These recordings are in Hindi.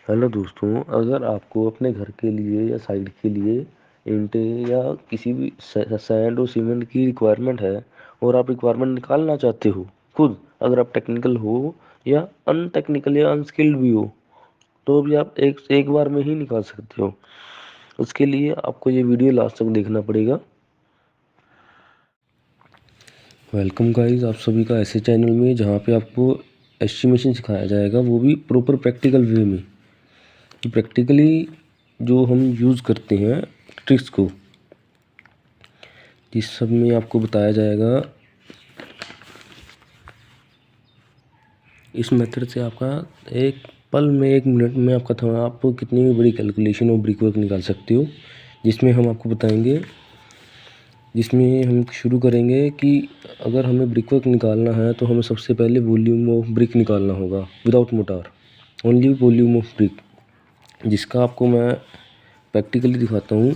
हेलो दोस्तों, अगर आपको अपने घर के लिए या साइट के लिए ईंटें या किसी भी सैंड और सीमेंट की रिक्वायरमेंट है और आप रिक्वायरमेंट निकालना चाहते हो खुद, अगर आप टेक्निकल हो या अनटेक्निकल या अनस्किल्ड भी हो, तो भी आप एक एक बार में ही निकाल सकते हो। उसके लिए आपको ये वीडियो लास्ट तक देखना पड़ेगा। वेलकम गाइस, आप सभी का ऐसे चैनल में जहाँ पे आपको एस्टिमेशन सिखाया जाएगा, वो भी प्रॉपर प्रैक्टिकल वे में। प्रैक्टिकली जो हम यूज़ करते हैं ट्रिक्स को, इस सब में आपको बताया जाएगा। इस मेथड से आपका एक पल में, एक मिनट में आपका था आप कितनी भी बड़ी कैलकुलेशन और ब्रिक वर्क निकाल सकते हो। जिसमें हम आपको बताएंगे, जिसमें हम शुरू करेंगे कि अगर हमें ब्रिक वर्क निकालना है तो हमें सबसे पहले वॉल्यूम ऑफ ब्रिक निकालना होगा without motor, only volume of brick, जिसका आपको मैं प्रैक्टिकली दिखाता हूँ।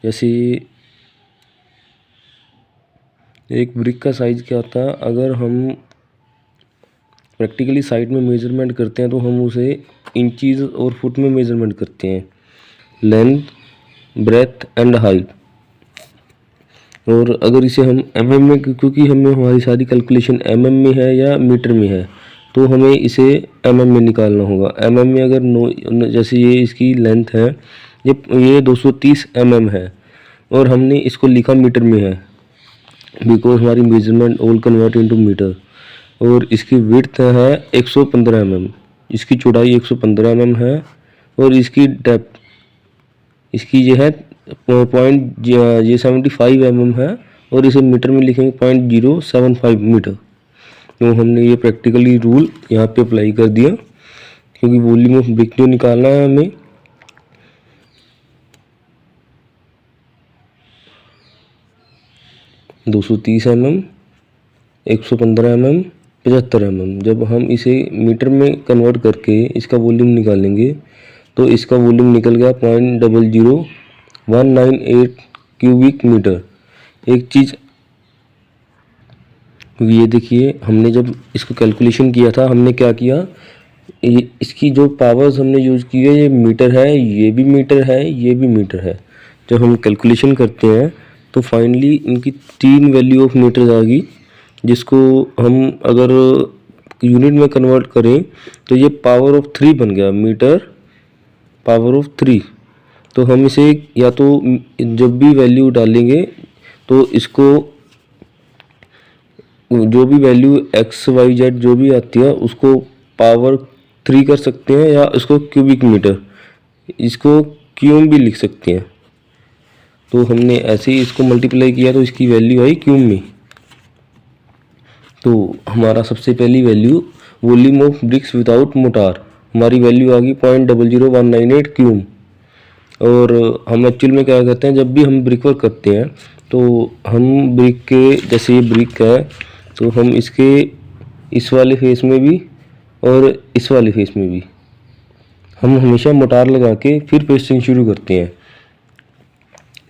जैसे एक ब्रिक का साइज़ क्या होता है, अगर हम प्रैक्टिकली साइड में मेजरमेंट करते हैं तो हम उसे इंचीज और फुट में मेजरमेंट करते हैं, लेंथ, ब्रेथ एंड हाइट। और अगर इसे हम mm में, क्योंकि हमें हमारी सारी कैलकुलेशन mm में है या मीटर में है, तो हमें इसे mm में निकालना होगा। mm में अगर जैसे ये इसकी लेंथ है, ये 230 mm है और हमने इसको लिखा मीटर में है बिकॉज हमारी measurement all convert into metre. और इसकी विड्थ है 115 mm, इसकी चौड़ाई 115 mm है और इसकी डेप्थ इसकी ये है पॉइंट ये 75 mm है और इसे मीटर में लिखेंगे 0.075 मीटर। तो हमने ये प्रैक्टिकली रूल यहाँ पे अप्लाई कर दिया, क्योंकि वॉल्यूम ऑफ ब्रिक जो निकालना है हमें, (230 mm, 115 mm, 75 mm। जब हम इसे मीटर में कन्वर्ट करके इसका वॉल्यूम निकालेंगे तो इसका वॉल्यूम निकल गया 0.00198 क्यूबिक मीटर। एक चीज़ ये देखिए, हमने जब इसको कैलकुलेशन किया था, हमने क्या किया, ये इसकी जो पावर्स हमने यूज़ की है, ये मीटर है, ये भी मीटर है, ये भी मीटर है। जब हम कैलकुलेशन करते हैं तो फाइनली इनकी 3 वैल्यू ऑफ मीटर्स आ गई, जिसको हम अगर यूनिट में कन्वर्ट करें तो ये पावर ऑफ 3 बन गया, मीटर पावर ऑफ 3। तो हम इसे या तो जब भी वैल्यू डालेंगे तो इसको जो भी वैल्यू एक्स वाई जेड जो भी आती है उसको पावर 3 कर सकते हैं, या इसको क्यूबिक मीटर, इसको क्यूम भी लिख सकते हैं। तो हमने ऐसे ही इसको मल्टीप्लाई किया तो इसकी वैल्यू आई क्यूम में। तो हमारा सबसे पहली value volume of BRICS without motor, हमारी वैल्यू आ गई 0.00198 क्यूम। और हम एक्चुअल में क्या करते हैं, जब भी हम ब्रिक वर्क करते हैं तो हम ब्रिक के, जैसे ये ब्रिक है तो हम इसके इस वाले फेस में भी और इस वाले फेस में भी हम हमेशा मोटार लगा के फिर पेस्टिंग शुरू करते हैं।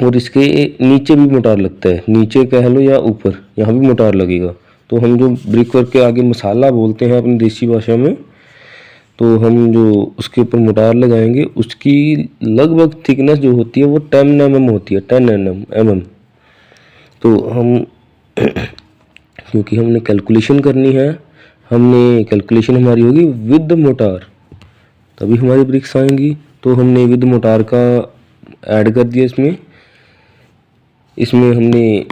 और इसके नीचे भी मोटार लगता है, नीचे कह लो या ऊपर, यहाँ भी मोटार लगेगा। तो हम जो ब्रिक वर्क के आगे मसाला बोलते हैं अपनी देसी भाषा में, तो हम जो उसके ऊपर मोटार लगाएंगे उसकी लगभग थिकनेस जो होती है वो 10 mm होती है, 10 mm। तो हम क्योंकि हमने कैलकुलेशन करनी है, हमने कैलकुलेशन हमारी होगी विद मोटार, तभी हमारी ब्रिक्स आएंगी। तो हमने विद मोटार का ऐड कर दिया इसमें। इसमें हमने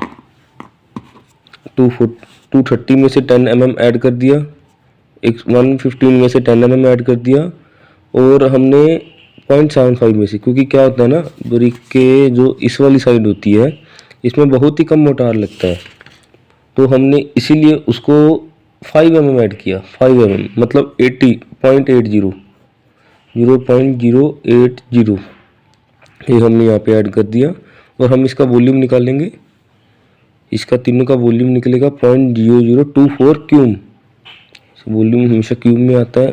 230 में से 10 mm ऐड कर दिया, 115 में से 10 mm ऐड कर दिया, और हमने 0.75 में से, क्योंकि क्या होता है ना, ब्रिक के जो इस वाली साइड होती है इसमें बहुत ही कम मोटार लगता है, तो हमने इसीलिए उसको 5 mm ऐड किया। 5 mm मतलब 0.80 ये हमने यहाँ पे ऐड कर दिया। और हम इसका वॉल्यूम निकालेंगे, इसका तीनों का वॉल्यूम निकलेगा 0.0024 क्यूम। वॉल्यूम हमेशा क्यूब में आता है।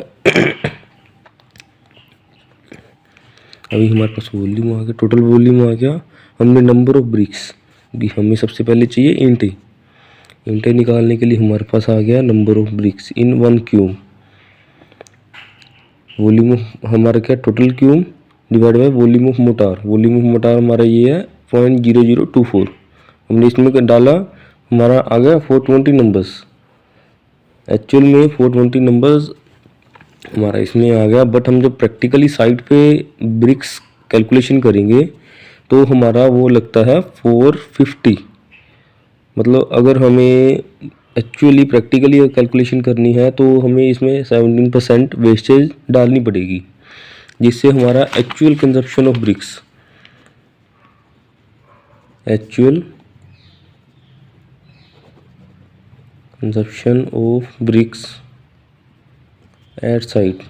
अभी हमारे पास वॉल्यूम आ गया, टोटल वॉल्यूम आ गया। हमने नंबर ऑफ ब्रिक्स भी, हमें सबसे पहले चाहिए ईंटें निकालने के लिए हमारे पास आ गया number of BRICS in 1 cube. Volume of हमारा क्या total Qayyum divide by volume of motor. Volume of motor हमारा ये है 0.0024। हमने इसमें डाला, हमारा आ गया 420 नंबर्स। एक्चुअल में 420 नंबर्स हमारा इसमें आ गया, बट हम जब प्रैक्टिकली साइट पे ब्रिक्स कैलकुलेशन करेंगे तो हमारा वो लगता है 450। मतलब अगर हमें एक्चुअली प्रैक्टिकली कैलकुलेशन करनी है तो हमें इसमें 17% वेस्टेज डालनी पड़ेगी, जिससे हमारा actual consumption of bricks, actual consumption of bricks at site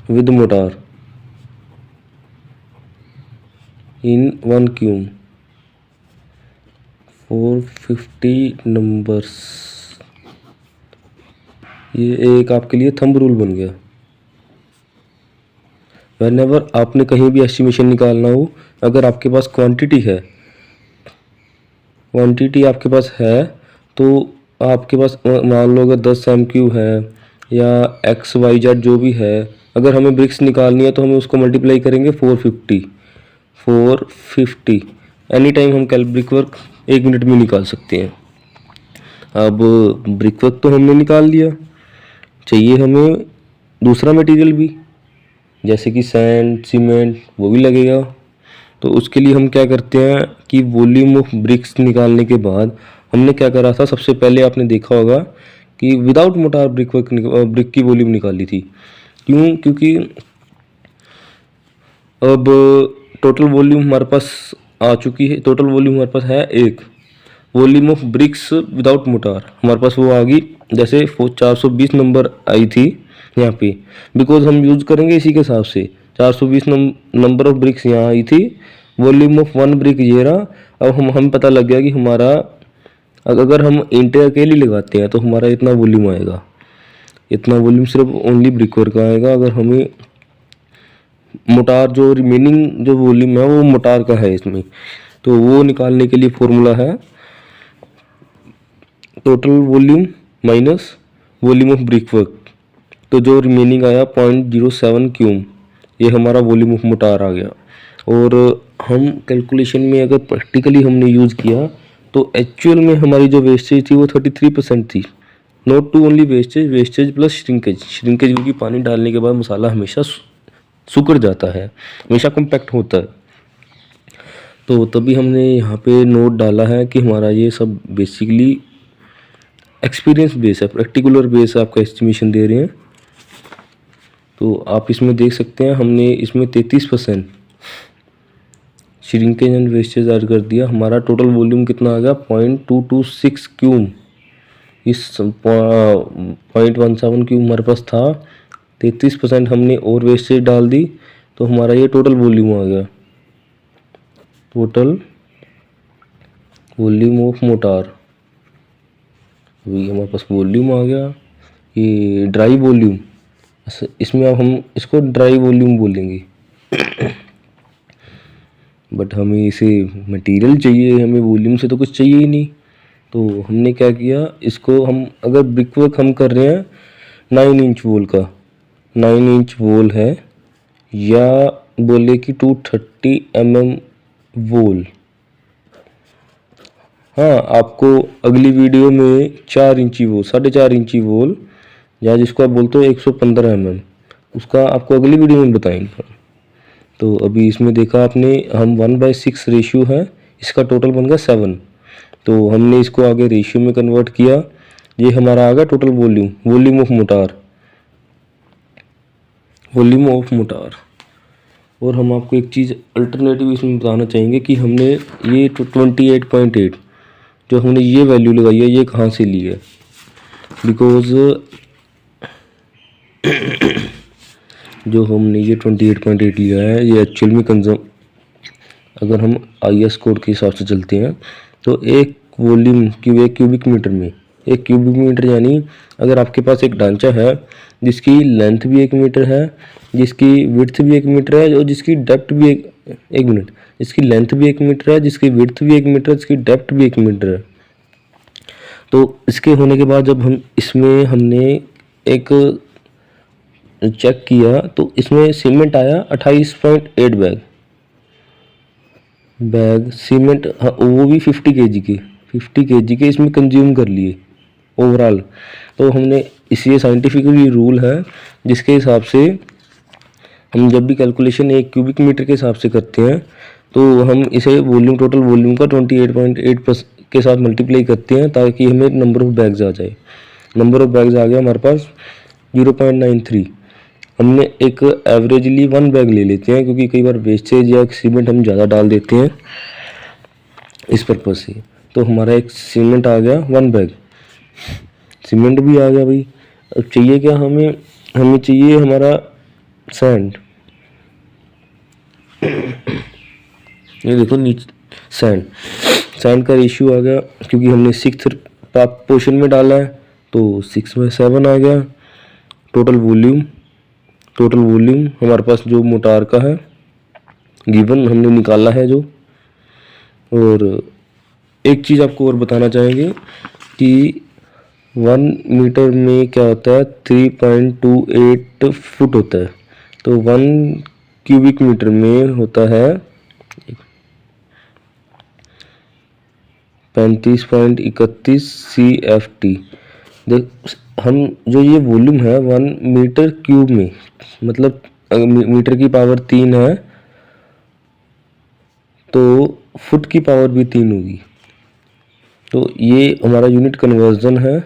with mortar in 1 cum 450 numbers. ये एक आपके लिए थंब रूल बन गया। व्हेनेवर आपने कहीं भी एस्टिमेशन निकालना हो, अगर आपके पास क्वांटिटी आपके पास है तो आपके पास मान लो अगर 10 MQ है या XYZ जो भी है, अगर हमें ब्रिक्स निकालनी है तो हमें उसको मल्टीप्लाई करेंगे 450 एनी टाइम हम ब्रिक वर्क 1 मिनट में निकाल सकते हैं। अब ब्रिक वर्क तो हमने निकाल लिया, चाहिए हमें दूसरा मटेरियल भी, जैसे कि सैंड, सीमेंट, वो भी लगेगा। तो उसके लिए हम क्या करते हैं कि वॉल्यूम ऑफ ब्रिक्स निकालने के बाद हमने क्या करा था, सबसे पहले आपने देखा होगा कि विदाउट मोटार ब्रिक की वॉल्यूम निकाली थी। क्यों? क्योंकि अब टोटल वॉल्यूम हमारे पास आ चुकी है, टोटल वॉल्यूम हमारे पास है 1। Volume of BRICS without motor हमारे पास वो आ गई, जैसे 420 नंबर आई थी यहाँ पे, बिकॉज हम यूज करेंगे इसी के हिसाब से। 420 नंबर ऑफ ब्रिक्स यहाँ आई थी, वॉल्यूम ऑफ 1 ब्रिक ये रहा। अब हम पता लग गया कि हमारा अगर हम ईंटें अकेली लगाते हैं तो हमारा इतना वॉल्यूम आएगा, इतना वॉल्यूम सिर्फ ओनली ब्रिक वर्क का आएगा। अगर हमें मोटार जो रिमेनिंग जो वॉल्यूम है वो मोटार का है इसमें, तो वो निकालने के लिए फॉर्मूला है total volume minus volume of brick work. तो जो रिमेनिंग आया 0.07 क्यूम, ये हमारा वॉल्यूम ऑफ मोटार आ गया। और हम कैलकुलेशन में अगर प्रैक्टिकली हमने यूज़ किया तो एक्चुअल में हमारी जो वेस्टेज थी वो 33% थी। Not to only wastage plus shrinkage क्योंकि पानी डालने के बाद मसाला हमेशा सुकड़ जाता है, हमेशा कम्पैक्ट होता है। तो तभी हमने यहाँ पे नोट डाला है कि हमारा ये सब बेसिकली एक्सपीरियंस बेस है, प्रैक्टिकुलर बेस है, आपका एस्टिमेशन दे रहे हैं। तो आप इसमें देख सकते हैं हमने इसमें 33% श्रिंकेज एंड वेस्टेज ऐड कर दिया। हमारा टोटल वॉल्यूम कितना आ गया 0.226 क्यूम। इस 0.17 क्यूम हमारे पास था, 33% हमने और वेस्टेज डाल दी, तो हमारा ये टोटल वॉल्यूम आ गया, टोटल वॉल्यूम ऑफ मोटार। अभी हमारे पास वॉल्यूम आ गया, ये ड्राई वॉल्यूम, इसमें अब हम इसको ड्राई वॉल्यूम बोलेंगे। बट हमें इसे मटेरियल चाहिए, हमें वॉल्यूम से तो कुछ चाहिए ही नहीं। तो हमने क्या किया, इसको हम अगर ब्रिक वर्क हम कर रहे हैं 9 इंच वॉल का, 9 इंच वॉल है, या बोले कि 230 mm वॉल। हाँ, आपको अगली वीडियो में 4 इंची वॉल, 4.5 इंची वॉल, या जिसको आप बोलते हो 115 mm, उसका आपको अगली वीडियो में बताएंगे। तो अभी इसमें देखा आपने, हम 1/6 रेशियो है, इसका टोटल बन गया 7। तो हमने इसको आगे रेशियो में कन्वर्ट किया, ये हमारा आ गया टोटल वॉल्यूम ऑफ मोटार। और हम आपको एक चीज़ अल्टरनेटिव इसमें बताना चाहेंगे कि हमने ये 28.8 जो हमने ये वैल्यू लगाई है, ये कहाँ से ली है। बिकॉज जो हमने ये 28.8 लिया है, ये एक्चुअल में अगर हम IS कोड के हिसाब से चलते हैं तो एक वॉल्यूम एक क्यूबिक मीटर में, एक क्यूबिक मीटर यानी अगर आपके पास एक ढांचा है जिसकी लेंथ भी 1 मीटर है, जिसकी विड्थ भी 1 मीटर है, और जिसकी डेप्थ भी एक मिनट, जिसकी लेंथ भी 1 मीटर है, जिसकी विड्थ भी 1 मीटर है, जिसकी डेप्थ भी 1 मीटर है। तो इसके होने के बाद जब हम इसमें हमने एक चेक किया तो इसमें सीमेंट आया 28.8 बैग सीमेंट। हाँ, वो भी 50 केजी के इसमें कंज्यूम कर लिए ओवरऑल। तो हमने इसी साइंटिफिकली रूल है जिसके हिसाब से हम जब भी कैलकुलेशन एक क्यूबिक मीटर के हिसाब से करते हैं तो हम इसे वॉल्यूम टोटल वॉल्यूम का 28.8 के साथ मल्टीप्लाई करते हैं ताकि हमें नंबर ऑफ बैग्स आ जाए। नंबर ऑफ बैग्स आ गया हमारे पास 0.93। हमने एक एवरेजली 1 बैग ले लेते हैं क्योंकि कई बार वेस्टेज या सीमेंट हम ज़्यादा डाल देते हैं इस पर्पज़ से। तो हमारा एक सीमेंट आ गया 1 बैग, सीमेंट भी आ गया भाई। अब चाहिए क्या हमें, हमें चाहिए हमारा सैंड। ये देखो नीचे सैंड का रेशियो आ गया क्योंकि हमने 6th पोर्शन में डाला है तो 6/7 आ गया। टोटल वॉल्यूम हमारे पास जो मोटार का है गिवन हमने निकाला है जो। और एक चीज़ आपको और बताना चाहेंगे कि 1 मीटर में क्या होता है 3.28 फुट होता है। तो 1 क्यूबिक मीटर में होता है 35.31 CFT। देख हम जो ये वॉल्यूम है 1 मीटर क्यूब में, मतलब मीटर की पावर 3 है तो फुट की पावर भी 3 होगी। तो ये हमारा यूनिट कन्वर्जन है।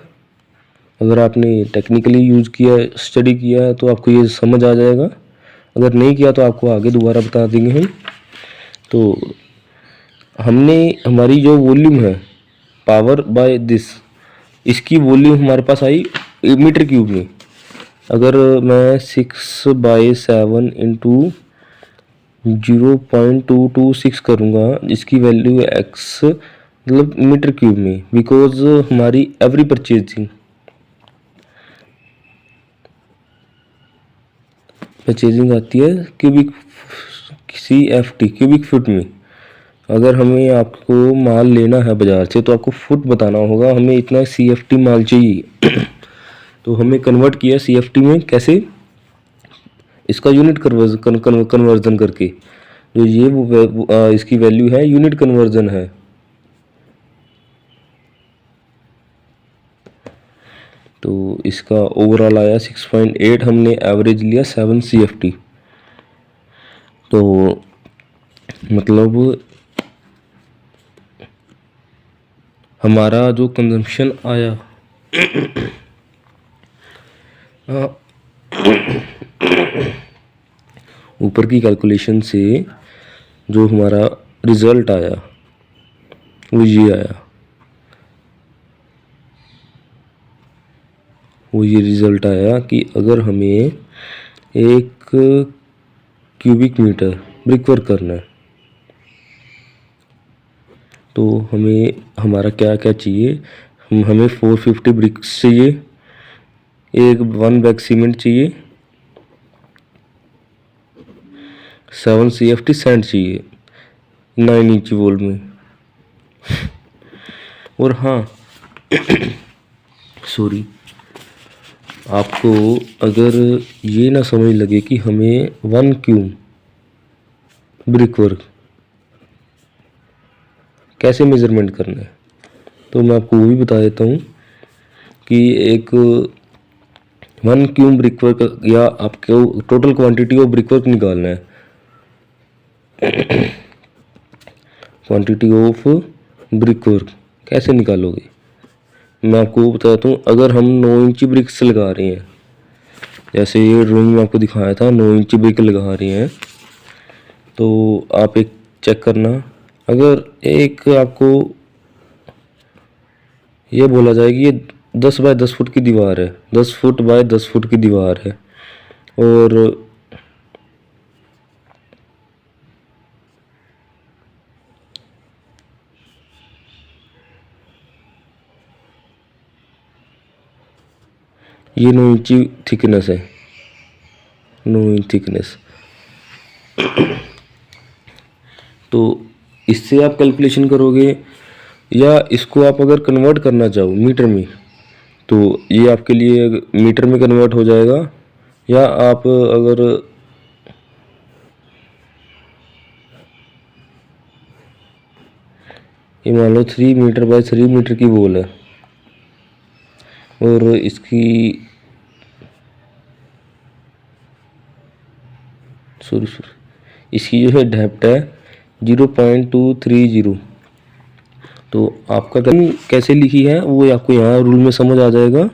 अगर आपने टेक्निकली यूज़ किया, स्टडी किया है तो आपको ये समझ आ जाएगा। अगर नहीं किया तो आपको आगे दोबारा बता देंगे हम। तो हमने हमारी जो वॉल्यूम है पावर बाय दिस, इसकी वॉल्यूम हमारे पास आई मीटर क्यूब में। अगर मैं 6/7 इंटू 0.226 करूँगा जिसकी वैल्यू है x, मतलब मीटर क्यूब में, बिकॉज हमारी एवरी परचेजिंग आती है क्यूबिक CFT क्यूबिक फुट में। अगर हमें आपको माल लेना है बाज़ार से तो आपको फुट बताना होगा, हमें इतना CFT माल चाहिए। तो हमें कन्वर्ट किया CFT में, कैसे, इसका यूनिट कन्वर्जन करके। जो ये इसकी वैल्यू है यूनिट कन्वर्जन है। तो इसका ओवरऑल आया 6.8, हमने एवरेज लिया 7 CFT। तो मतलब हमारा जो कंजम्पशन आया ऊपर की कैलकुलेशन से जो हमारा रिज़ल्ट आया वो ये आया, वो ये रिज़ल्ट आया कि अगर हमें 1 क्यूबिक मीटर ब्रिक वर्क करना है तो हमें हमारा क्या क्या चाहिए, हमें 450 ब्रिक्स चाहिए, एक 1 बैग सीमेंट चाहिए, 7 CFT सैंड चाहिए 9 इंच वॉल में। और हाँ सॉरी, आपको अगर ये ना समझ लगे कि हमें 1 क्यूब ब्रिक वर्क कैसे मेज़रमेंट करना है, तो मैं आपको वो भी बता देता हूँ कि एक 1 क्यूब ब्रिक वर्क या आपको total quantity of brick work निकालना है। क्वांटिटी ऑफ ब्रिक वर्क कैसे निकालोगे, मैं आपको बताता हूँ। अगर हम 9 इंची ब्रिक्स लगा रहे हैं, जैसे ये ड्राइंग में आपको दिखाया था 9 इंची ब्रिक लगा रहे हैं, तो आप एक चेक करना। अगर एक आपको ये बोला जाए कि ये 10 बाय 10 फुट की दीवार है, 10 फुट बाय 10 फुट की दीवार है, और ये 9 इंची थिकनेस है, 9 इंच थिकनेस। तो इससे आप कैलकुलेशन करोगे, या इसको आप अगर कन्वर्ट करना चाहो मीटर में तो ये आपके लिए मीटर में कन्वर्ट हो जाएगा, या आप अगर ये मान लो 3 मीटर बाय 3 मीटर की बॉल है और इसकी इसकी जो है डेप्थ है 0.230। तो आपका कैसे लिखी है वो आपको यहाँ रूल में समझ आ जाएगा।